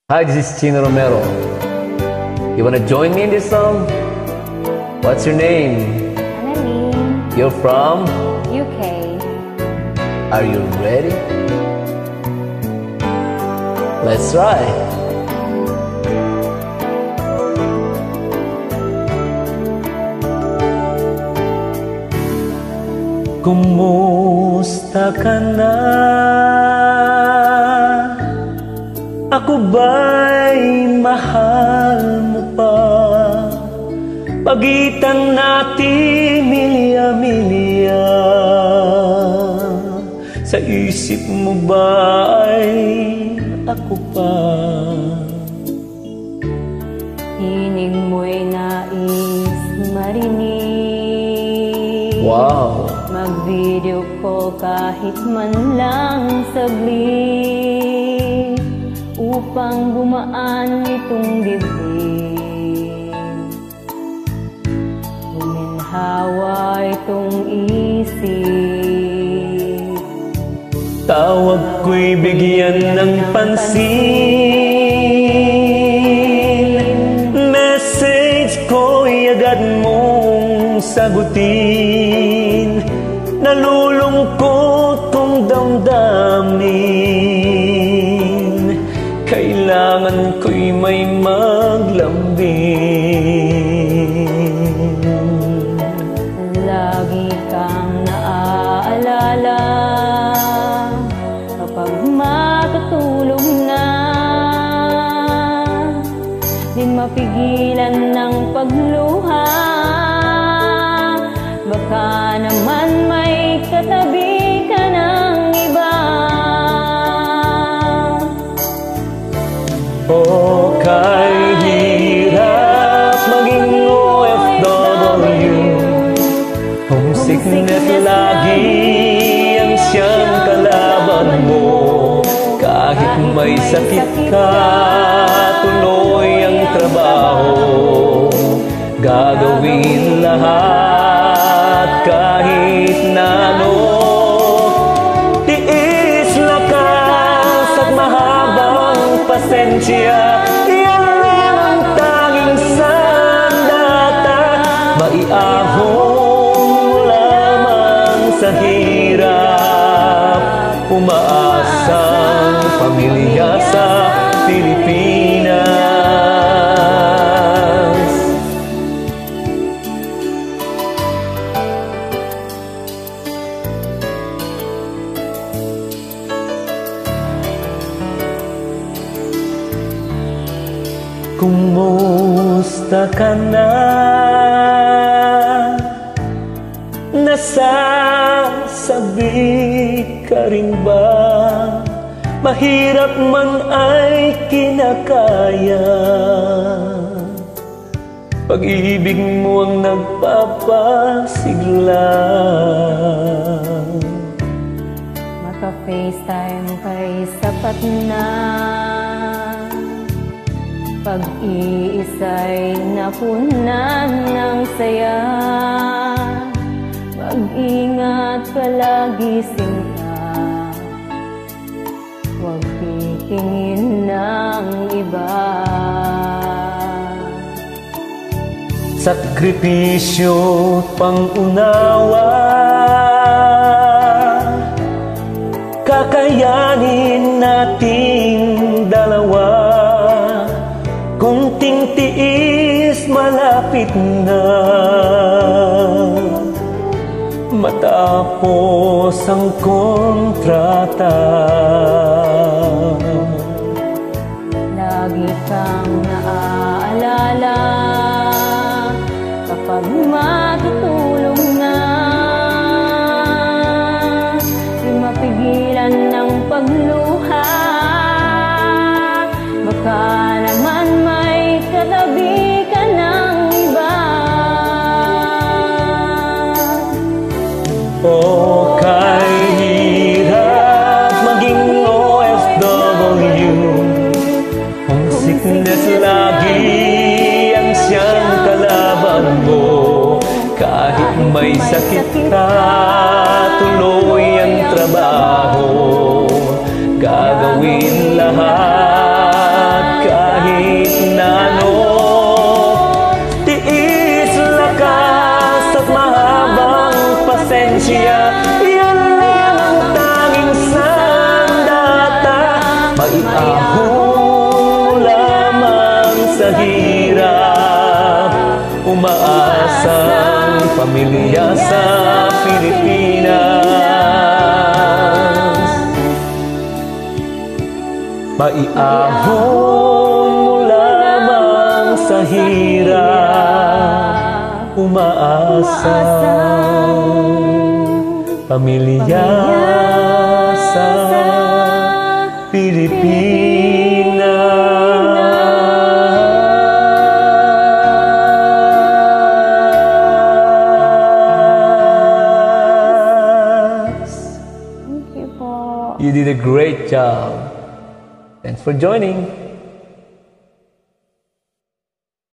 Hi, this is Chino Romero. You wanna join me in this song? What's your name? Annalene. You're from? UK. Are you ready? Let's try. Kumusta ka na? Ako ba'y mahal mo pa? Pagitan natin milya-milya. Sa isip mo ba'y ako pa? Hinig mo'y nais marinig. Wow! Mag-video ko kahit man lang saglit, upang gumaan itong dibdib. Guminhawa itong isip. Tawag ko'y bigyan ng pansin, message ko'y agad mong sagutin. Nalulungkot kong damdamin, kailangan ko'y may maglambing. Lagi kang naaalala kapag matutulog na. Di mapigilan ng pagluha. Baka naman may katabi ka ng iba. O kay hirap maging OFW, homesickness lagi ang siyang kalaban mo. Kahit may sakit ka, tuloy ang trabaho. Gagawin lahat kahit na ano. Tiis lakas at mahabang pasensya, yan lang ang tanging sandata. Maiahon lamang sa hirap, umaasang pamilya sa Pilipinas. Kumusta ka na? Nasasabi ka rin ba? Mahirap man ay kinakaya. Pag-ibig mo ang nagpapasigla. Maka-FaceTime kay sapat na. Pag-iisa'y napunan ng saya. Mag-ingat palagi sinta, huwag titingin ng iba. Sakripisyo, pang-unawa, kakayanin nating dalawa. Kunting tiis, malapit na matapos ang kontrata. Lagi kang naaalala kapag matutulog na. Di mapigilan ng pagluha. Baka naman may katabi ka ng iba. O kay hirap maging OFW, homesickness lagi ang siyang kalaban mo. Kahit may sakit ka, tuloy ang trabaho. Gagawin lahat hirap, umaasang pamilya sa Pilipinas. Maiahon mo lamang sa hirap, umaasang pamilya sa Pilipinas. Thank you po. You did a great job. Thanks for joining.